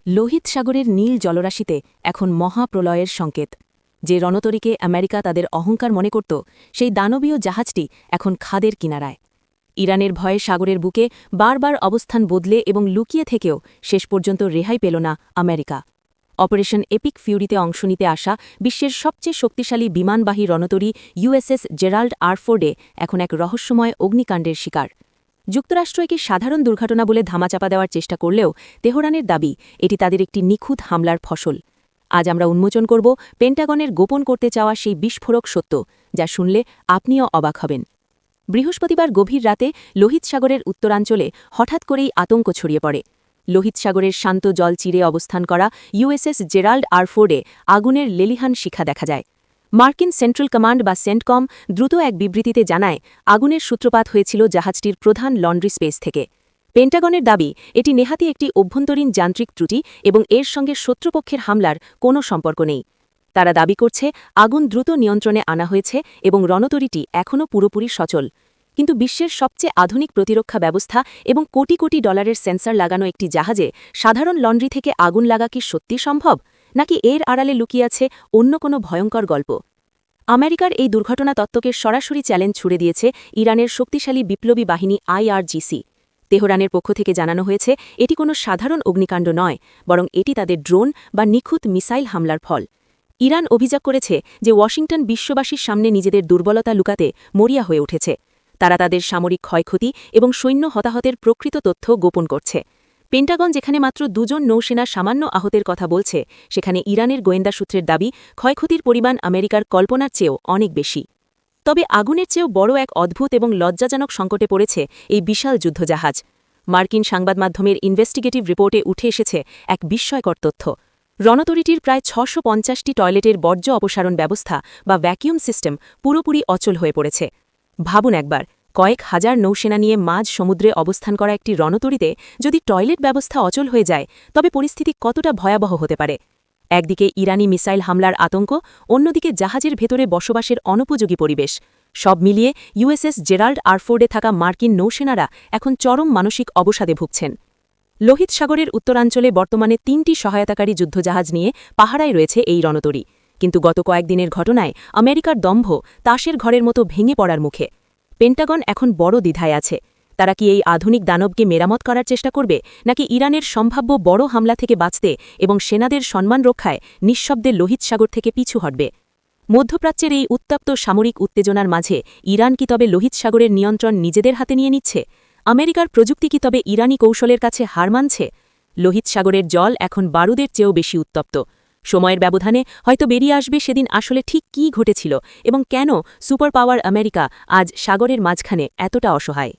লোহিত সাগরের নীল জলরাশিতে এখন মহাপ্রলয়ের সংকেত। যে রণতরীকে আমেরিকা তাদের অহংকার মনে করত, সেই দানবীয় জাহাজটি এখন খাদের কিনারায়। ইরানের ভয়ে সাগরের বুকে বারবার অবস্থান বদলে এবং লুকিয়ে থেকেও শেষ পর্যন্ত রেহাই পেল না আমেরিকা। অপারেশন এপিক ফিউরিতে অংশ নিতে আসা বিশ্বের সবচেয়ে শক্তিশালী বিমানবাহী রণতরী ইউএসএস জেরাল্ড আর ফোর্ডে এখন এক রহস্যময় অগ্নিকাণ্ডের শিকার। যুক্তরাষ্ট্র একে সাধারণ দুর্ঘটনা বলে ধামাচাপা দেওয়ার চেষ্টা করলেও তেহরানের দাবি এটি তাদের একটি নিখুঁত হামলার ফসল। আজ আমরা উন্মোচন করব পেন্টাগনের গোপন করতে চাওয়া সেই বিস্ফোরক সত্য, যা শুনলে আপনিও অবাক হবেন। বৃহস্পতিবার গভীর রাতে লোহিত সাগরের উত্তরাঞ্চলে হঠাৎ করেই আতঙ্ক ছড়িয়ে পড়ে। লোহিত সাগরের শান্ত জল চিরে অবস্থান করা ইউএসএস জেরাল্ড আর ফোর্ডে আগুনের লেলিহান শিখা দেখা যায়। মার্কিন সেন্ট্রাল কমান্ড বা সেন্টকম দ্রুত এক বিবৃতিতে জানায়, আগুনের সূত্রপাত হয়েছিল জাহাজটির প্রধান লন্ড্রি স্পেস থেকে। পেন্টাগনের দাবি এটি নেহাতি একটি অভ্যন্তরীণ যান্ত্রিক ত্রুটি এবং এর সঙ্গে শত্রুপক্ষের হামলার কোনো সম্পর্ক নেই। তারা দাবি করছে আগুন দ্রুত নিয়ন্ত্রণে আনা হয়েছে এবং রণতরীটি এখনও পুরোপুরি সচল। কিন্তু বিশ্বের সবচেয়ে আধুনিক প্রতিরক্ষা ব্যবস্থা এবং কোটি কোটি ডলারের সেন্সর লাগানো একটি জাহাজে সাধারণ লন্ড্রি থেকে আগুন লাগা কি সত্যি সম্ভব, নাকি এর আড়ালে লুকিয়ে আছে অন্য কোনো ভয়ঙ্কর গল্প? আমেরিকার এই দুর্ঘটনা তত্ত্বকে সরাসরি চ্যালেঞ্জ ছুড়ে দিয়েছে ইরানের শক্তিশালী বিপ্লবী বাহিনী IRGC। তেহরানের পক্ষ থেকে জানানো হয়েছে এটি কোনো সাধারণ অগ্নিকাণ্ড নয়, বরং এটি তাদের ড্রোন বা নিখুঁত মিসাইল হামলার ফল। ইরান অভিযোগ করেছে যে ওয়াশিংটন বিশ্ববাসীর সামনে নিজেদের দুর্বলতা লুকাতে মরিয়া হয়ে উঠেছে। তারা তাদের সামরিক ক্ষয়ক্ষতি এবং সৈন্য হতাহতের প্রকৃত তথ্য গোপন করছে। পেন্টাগন যেখানে মাত্র 2 জন নৌসেনা সামান্য আহতের কথা বলছে, সেখানে ইরানের গোয়েন্দা সূত্রের দাবি ক্ষয়ক্ষতির পরিমাণ আমেরিকার কল্পনার চেয়েও অনেক বেশি। তবে আগুনের চেয়েও বড় এক অদ্ভুত এবং লজ্জাজনক সংকটে পড়েছে এই বিশাল যুদ্ধজাহাজ। মার্কিন সংবাদমাধ্যমের ইনভেস্টিগেটিভ রিপোর্টে উঠে এসেছে এক বিস্ময়কর তথ্য। রণতরীটির প্রায় 650টি টয়লেটের বর্জ্য অপসারণ ব্যবস্থা বা ভ্যাকিউম সিস্টেম পুরোপুরি অচল হয়ে পড়েছে। ভাবুন একবার, কয়েক হাজার নৌসেনা নিয়ে মাঝ সমুদ্রে অবস্থান করা একটি রণতরীতে যদি টয়লেট ব্যবস্থা অচল হয়ে যায়, তবে পরিস্থিতি কতটা ভয়াবহ হতে পারে। একদিকে ইরানি মিসাইল হামলার আতঙ্ক, অন্যদিকে জাহাজের ভেতরে বসবাসের অনুপযোগী পরিবেশ। সব মিলিয়ে ইউএসএস জেরাল্ড আর ফোর্ডে থাকা মার্কিন নৌসেনারা এখন চরম মানসিক অবসাদে ভুগছেন। লোহিত সাগরের উত্তরাঞ্চলে বর্তমানে 3টি সহায়তাকারী যুদ্ধজাহাজ নিয়ে পাহারায় রয়েছে এই রণতরী। কিন্তু গত কয়েকদিনের ঘটনায় আমেরিকার দম্ভ তাসের ঘরের মতো ভেঙে পড়ার মুখে। পেন্টাগন এখন বড় দ্বিধায় আছে। তারা কি এই আধুনিক দানবকে মেরামত করার চেষ্টা করবে, নাকি ইরানের সম্ভাব্য বড় হামলা থেকে বাঁচতে এবং সেনাদের সম্মান রক্ষায় নিঃশব্দে লোহিত সাগর থেকে পিছু হটবে? মধ্যপ্রাচ্যের এই উত্তপ্ত সামরিক উত্তেজনার মাঝে ইরান কি তবে লোহিত সাগরের নিয়ন্ত্রণ নিজেদের হাতে নিয়ে নিচ্ছে? আমেরিকার প্রযুক্তি কি তবে ইরানি কৌশলের কাছে হার মানছে? লোহিত সাগরের জল এখন বারুদের চেয়েও বেশি উত্তপ্ত। সময়ের ব্যবধানে হয়তো বেরিয়ে আসবে সেদিন আসলে ঠিক কী ঘটেছিল এবং কেন সুপার পাওয়ার আমেরিকা আজ সাগরের মাঝখানে এতটা অসহায়।